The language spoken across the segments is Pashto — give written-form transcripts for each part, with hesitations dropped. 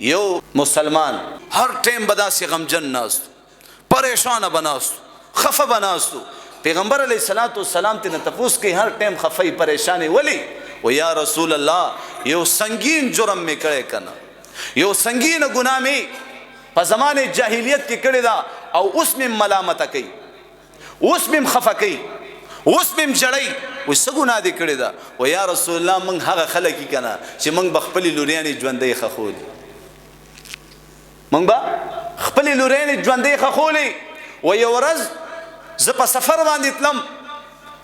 یو مسلمان هر ټیم بداسې غمجن ناست پریشانه بناست خفه بناستو پیغمبر علیہ الصلوۃ والسلام ته تپوس کوي هر ټیم خفه پریشانی ولی و یا رسول الله یو سنگین جرم می کړی کنه یو سنگین ګناه می په زمانه جاهلیت کې کړی دا او اوس می ملامت کوي اوس می خفه کوي اوس می جړی و سګونه دې کړی دا و یا رسول الله من هغه خلک کنه چې من بخپل لوريانې ژوندې خخول من با خپل لوريانې ژوندې خخولي و یو ورځ ز په سفر باندې تلم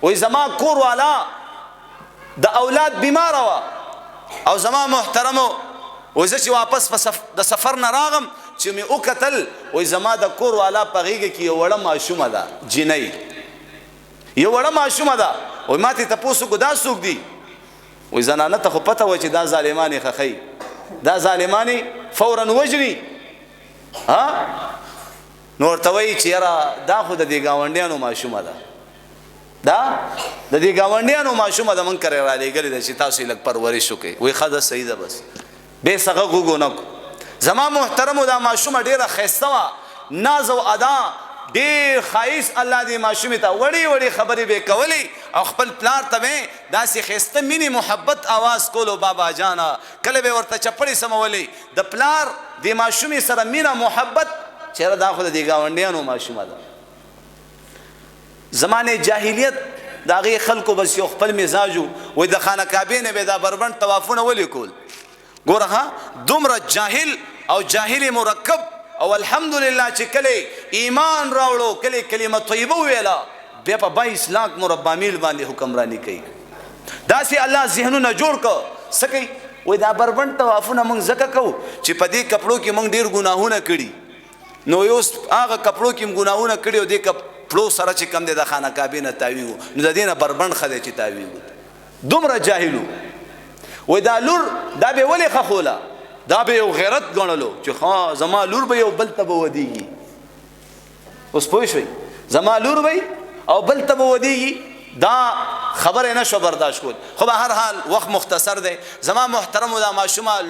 و زما کور والا د اولاد بیمار وا او زما محترمو و زه چې واپس د سفر نه راغم چې می او قتل و زما د کور والا پغیږي کې یو وړه ماشومه ده جنۍ یو وړه ماشومه ده و ماته تاسو کو دا سوق دي و زنانه ته خو پته و چې دا ظالمانی خخی دا ظالمانی فورا وجري ها نور توي چې یاره دا خو د دې گاونډیانو ماشومه ده دا د دې گاونډیانو ماشومه ده من کرے را لګل چې تاسو لک پرورش وکي وي خدا صحیح ده بس به څنګه غوګونکو زما محترمو دا ماشومه ډیره خسته وا ناز او ادا ډیر خایس الله دې ماشومه ته وړي وړي خبرې به کولی او خپل پلار ته داسې خسته مینی محبت आवाज کولو بابا جانا کله به ورته چپړې سمولې د پلار دې ماشومه سره مینا محبت چیرې دا خو د گاونډیانو ماشومه ده زمانه جاهلیت داغه خلکو بس یو خپل مزاجو وای د خانه کعبه نه به دا بربند طوافونه ولي کول ګورها دومره جاهل او جاهل مرکب او الحمدلله چې کله ایمان راوړو کله کلمه طیبه ویلا بیا په 22 لاک مربع میل باندې حکمرانی کوي داسې الله ذهنونه جوړ کو سکی وای دا بربند طوافونه موږ زکه کو چې په دې کپړو کې موږ ډیر ګناهونه کړي نو یو هغه کپړو کې ګناهونه کړي او دې کپړو سره چې کم دې د خانه کعبه نه تاویو نو د دې نه بربند خدای چې تاویو دومره جاهلو وای دا لور دا به ولې خخوله دا به یو غیرت غنلو چې ها زما لور به یو بل ته ودیږي اوس پوه شئ زما لور به او بل ته ودیږي دا خبره نشو برداشت کول خو به هر حال وخت مختصر دی زما محترم دا ماشومه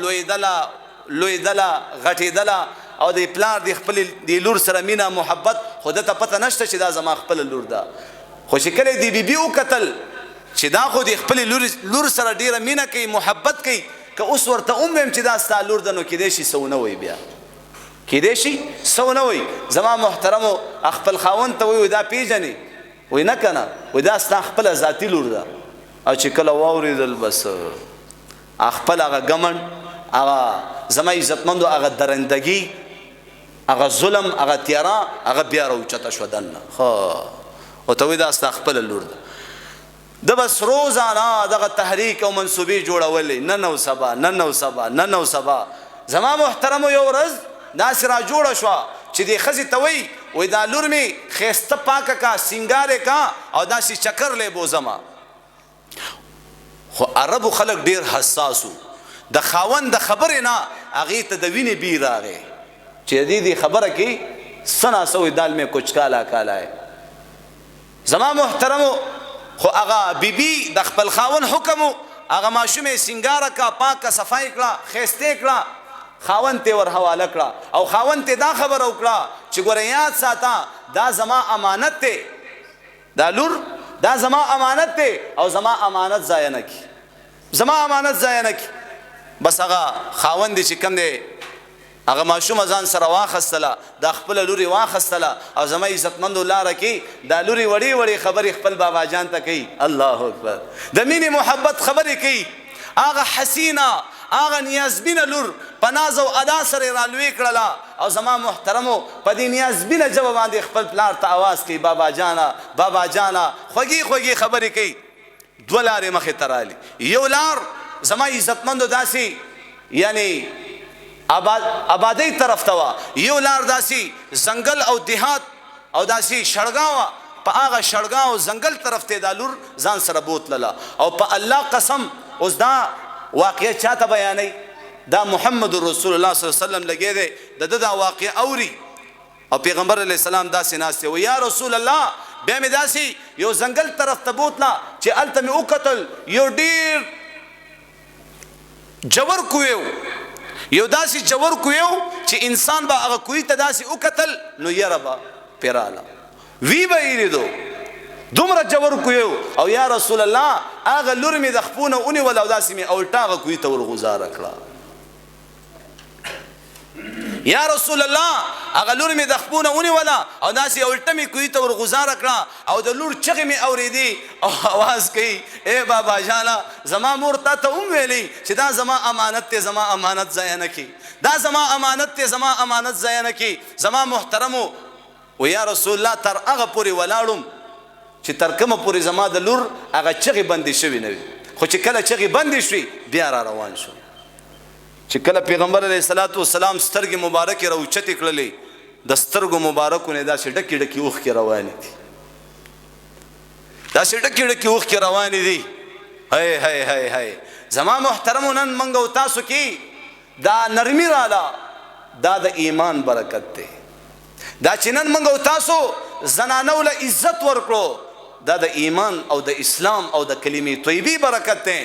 لویدلا غټیدلا او د پلار د خپل د لور سره مینا محبت خود ته پته نشته چې دا زما خپل لور ده خو شکل دی بی بی او قتل چې دا خو د خپل لور سره ډیره مینا کوي محبت کوي که اوس ورته چې دا ستاسو لور ده نو کې دې شي سونه وي بیا کې دې شي سونه وي زما محترمو خپل خاوند ته وي دا پیژنې وای نه کنه وای دا ستاسو خپل ذاتی لور ده او چې کله واوریدل بس خپل هغه ګمن هغه زما عزتمندو هغه درندگی هغه ظلم هغه تیارا هغه بیا راوچته شو دنه خو او ته وای دا ستاسو خپل لور ده د بس روزانه دغه تحریک او منسوبي جوړولې نن نو سبا زما محترم یو ورځ ناس را جوړ شو چې د خزي توي وای دا لور می خيسته پاکه کا سنگاره کا او داسې چکر له بوزما خو عربو خلک ډیر حساسو د خاوند د خبره نه اغه ته د وینې بی راغې چې دې خبره کې سنا سوې دال می کچ کالا زما محترمو خو هغه بیبي د خپل خاون حکم هغه ماشومه سنگاره کا پاکه صفای کړه خسته کړه خاون ته ور حواله کړه او خاون ته دا خبر وکړه چې ګوره یاد ساته دا زما امانت ته دا لور دا زما امانت ته او زما امانت ضایع نه کی بس هغه خاون دې چې کم دی هغه ماشوم ځان سره واخستله د خپل لوري واخستله او زما عزتمند لاره کې دا لوري وړي وړي خبرې خپل بابا جان ته کوي الله اکبر د مینې محبت خبرې کوي هغه حسینه هغه نیازبینه لور په ناز او ادا سره رالوي کړله او زما محترمو په دې نیازبینه جواب باندې خپل پلار ته आवाज کوي بابا جانا خوږی خبرې کوي دوه لارې مخې ته رالي یو لار زما عزتمندو داسې یعنی آبادی طرف ته وا یو لار داسې زنګل او دیهات او داسې شړګاوه په هغه شړګاو زنګل طرف ته دا لور ځان سره بوتلله او په الله قسم اوس دا واقعه چاته بیانې دا محمد رسول الله صلی الله علیه وسلم لګی دی د دا واقعه اوري او پیغمبر علیه السلام داسې ناسته و یا رسول الله بیا مې داسې یو زنګل طرف ته بوتله چې الته مې وکتل یو ډیر جوور کویو یو داسې جوور کویو چې انسان به هغه کوی ته داسې وکتل نو یره به پیراله وی به یې لیدو دومره جوور کویو او یا رسول الله هغه لور مې د خپونه ونیول او داسې مې الټا هغه کوی ته ورغوزاره کړه یا رسول الله هغه لور مې د خپونه ونیوله او داسې الټه مې کوی ته ورغوزاره کړه او د لور چغې مې اورېدې او اواز کوي ای بابا جانا زما مور تا ته هم ویلي چې دا زما امانت دی زما امانت ضایع نه کړي دا زما امانت دی زما امانت ضایع نه کړي زما محترمو و یا رسول الله تر هغه پورې ولاړم چې تر کومه پورې زما د لور هغه چغې بندې شوې نه وي خو چې کله چغې بندې شوې بیا را روان شو چې کله پیغمبر علیه الصلاۃ والسلام سترګې مبارکې راوچتې کړلې د سترګو مبارکو نه داسې ډکې ډکې اوښکې روانې دي داسې ډکې ډکې اوښکې روانې دي هی هی هی هی زما محترمو نن موږ او تاسو کې دا نرمي راله دا د ایمان برکت دی دا چې نن موږ او تاسو زنانو له عزت ورکړو دا د ایمان او د اسلام او د کلمې طیبې برکت دی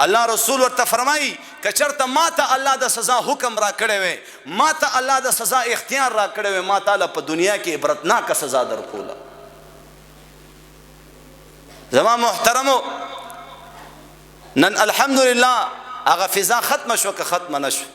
الله رسول ورته فرمایي که چېرته ما ته الله د سزا حکم را کړی وی ما ته الله د سزا اختیار را کړی وی ما تعالی په دنیا کې عبرتناکه سزا درکوله زما محترمو نن الحمدلله هغه فضا ختمه شو که ختمه نه شو